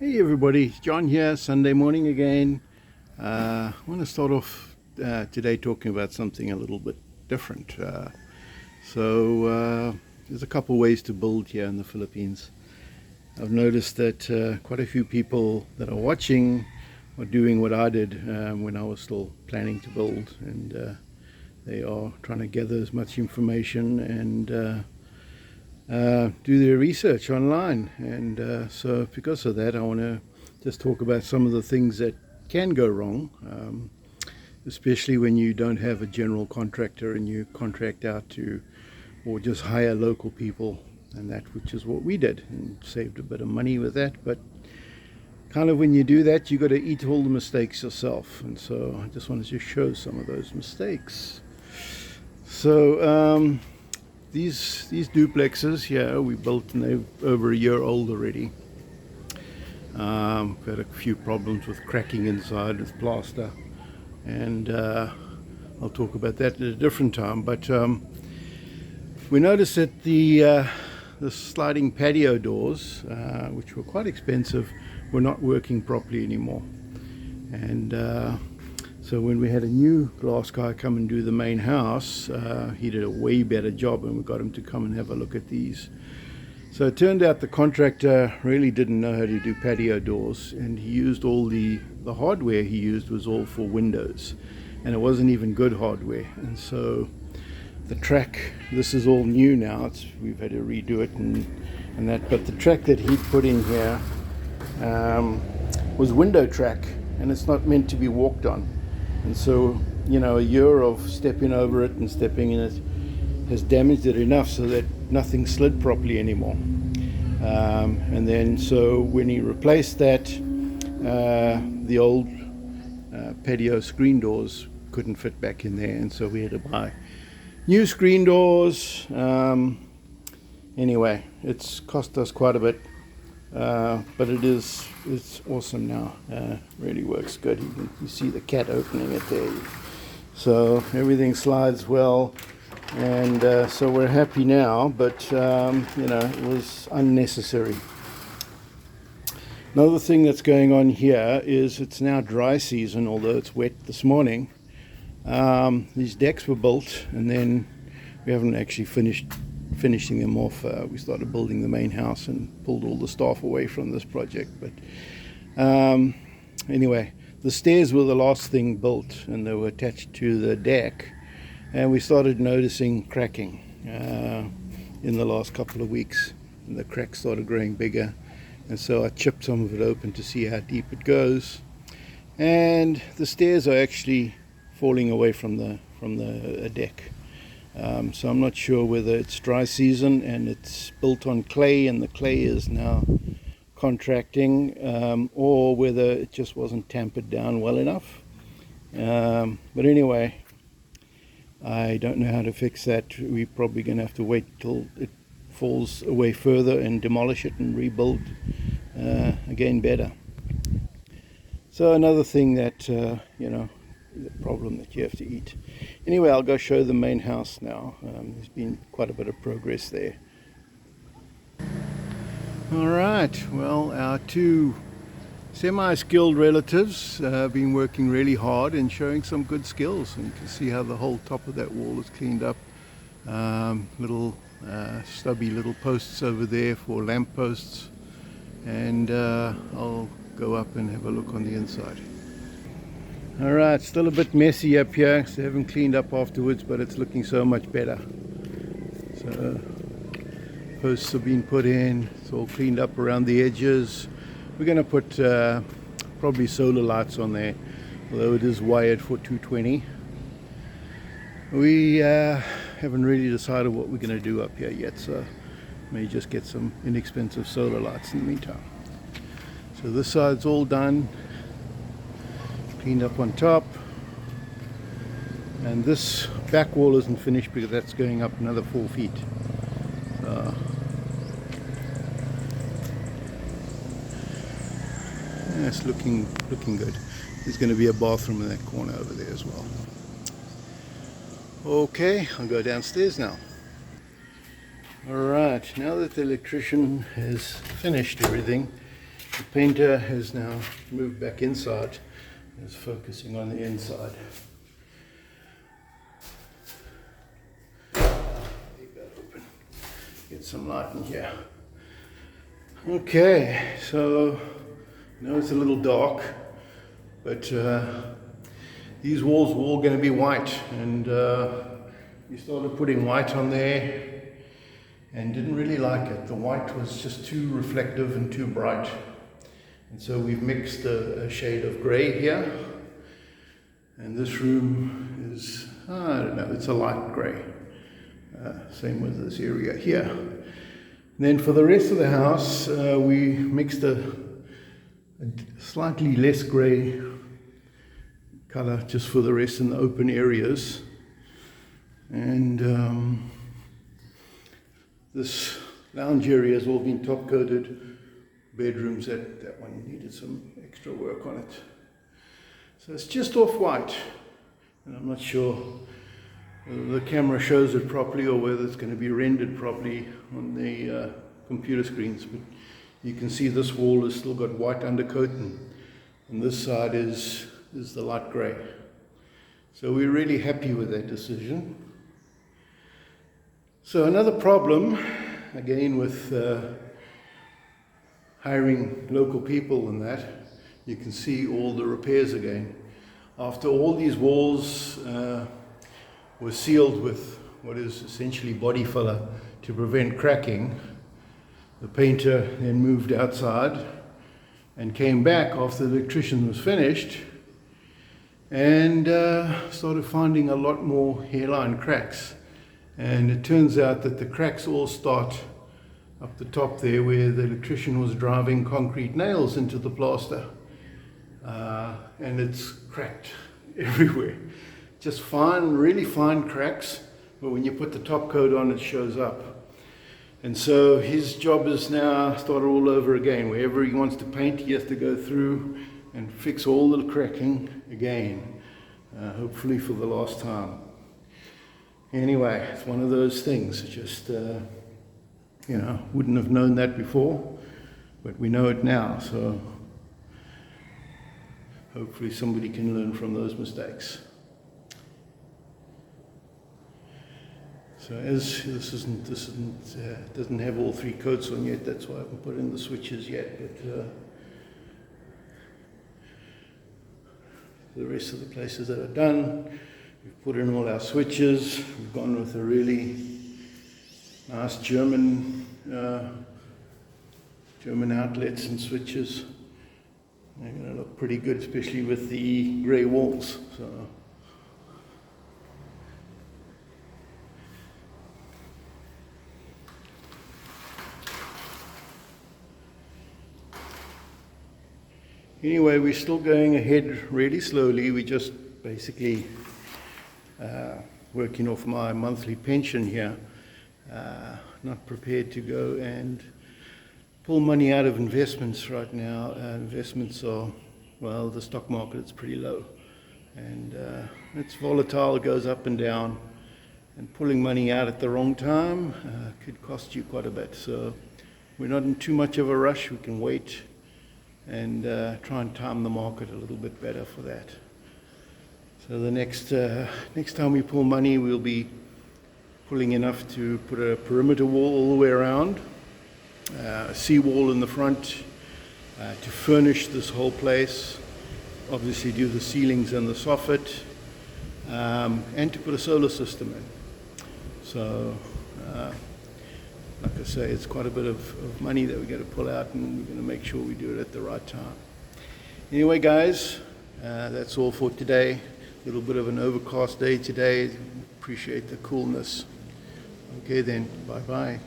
Hey everybody, it's John here, Sunday morning again. I want to start off today talking about something a little bit different. There's a couple ways to build here in the Philippines. I've noticed that quite a few people that are watching are doing what I did when I was still planning to build, and they are trying to gather as much information and do their research online. And so because of that, I want to just talk about some of the things that can go wrong, especially when you don't have a general contractor and you contract out to or just hire local people, and that, which is what we did, and saved a bit of money with that. But kind of when you do that, you got to eat all the mistakes yourself, and so I just wanted to show some of those mistakes. So these duplexes here we built, and they're over a year old already. We've had a few problems with cracking inside with plaster, and I'll talk about that at a different time. But we noticed that the sliding patio doors, which were quite expensive, were not working properly anymore. And so when we had a new glass guy come and do the main house, he did a way better job, and we got him to come and have a look at these. So it turned out the contractor really didn't know how to do patio doors, and he used all the hardware he used was all for windows, and it wasn't even good hardware. And so the track, this is all new now, we've had to redo it and that, but the track that he put in here was window track, and it's not meant to be walked on. And so, a year of stepping over it and stepping in it has damaged it enough so that nothing slid properly anymore. And then so when he replaced that, the old patio screen doors couldn't fit back in there, and so we had to buy new screen doors. Anyway, it's cost us quite a bit, but it's awesome now. Really works good. You see the cat opening it there, so everything slides well, and so we're happy now. But it was unnecessary. Another thing that's going on here is it's now dry season, although it's wet this morning. These decks were built, and then we haven't actually finishing them off. We started building the main house and pulled all the staff away from this project. But anyway, the stairs were the last thing built, and they were attached to the deck, and we started noticing cracking in the last couple of weeks, and the cracks started growing bigger. And so I chipped some of it open to see how deep it goes, and the stairs are actually falling away from the deck. So I'm not sure whether it's dry season and it's built on clay and the clay is now contracting, or whether it just wasn't tampered down well enough. But anyway, I don't know how to fix that. We're probably going to have to wait till it falls away further and demolish it and rebuild again better. So another thing that the problem that you have to eat. Anyway, I'll go show the main house now. There's been quite a bit of progress there. All right, well, our two semi-skilled relatives have been working really hard and showing some good skills, and you can see how the whole top of that wall is cleaned up. Little stubby little posts over there for lamp posts, and I'll go up and have a look on the inside. Alright, still a bit messy up here, so I haven't cleaned up afterwards, but it's looking so much better. So posts have been put in, it's all cleaned up around the edges. We're going to put probably solar lights on there, although it is wired for 220. We haven't really decided what we're going to do up here yet, so may just get some inexpensive solar lights in the meantime. So this side's all done, cleaned up on top, and this back wall isn't finished because that's going up another 4 feet. So yeah, it's looking good. There's going to be a bathroom in that corner over there as well. Okay, I'll go downstairs now. Alright, now that the electrician has finished everything, The painter has now moved back inside, is focusing on the inside. Get some light in here. Okay, so I know it's a little dark, but these walls were all going to be white, and we started putting white on there and didn't really like it. The white was just too reflective and too bright, and so we've mixed a shade of grey here, and this room is, I don't know, it's a light grey. Same with this area here. And then for the rest of the house, we mixed a slightly less grey colour just for the rest in the open areas. And this lounge area has all been top coated. Bedrooms, that one needed some extra work on it. So it's just off white, and I'm not sure whether the camera shows it properly or whether it's going to be rendered properly on the computer screens, but you can see this wall has still got white undercoat, and this side is the light grey. So we're really happy with that decision. So another problem, again with hiring local people and that, you can see all the repairs again. After all these walls were sealed with what is essentially body filler to prevent cracking, the painter then moved outside and came back after the electrician was finished and started finding a lot more hairline cracks. And it turns out that the cracks all start up the top there where the electrician was driving concrete nails into the plaster, and it's cracked everywhere. Just fine, really fine cracks, but when you put the top coat on, it shows up. And so his job is now started all over again. Wherever he wants to paint, he has to go through and fix all the cracking again, hopefully for the last time. Anyway, it's one of those things. Just, wouldn't have known that before, but we know it now. So hopefully somebody can learn from those mistakes. So as this doesn't have all three coats on yet, that's why I haven't put in the switches yet. But the rest of the places that are done, we've put in all our switches. We've gone with a really nice German outlets and switches. They're going to look pretty good, especially with the grey walls. So. Anyway, we're still going ahead really slowly. We just basically working off my monthly pension here. Not prepared to go and pull money out of investments right now. Investments are, well, the stock market is pretty low, and it's volatile, it goes up and down, and pulling money out at the wrong time could cost you quite a bit. So we're not in too much of a rush. We can wait and try and time the market a little bit better for that. So the next time we pull money, we'll be pulling enough to put a perimeter wall all the way around, a seawall in the front, to furnish this whole place, obviously do the ceilings and the soffit, and to put a solar system in. So like I say, it's quite a bit of money that we're going to pull out, and we're going to make sure we do it at the right time. Anyway, guys, that's all for today. A little bit of an overcast day today. Appreciate the coolness. Okay then, bye-bye.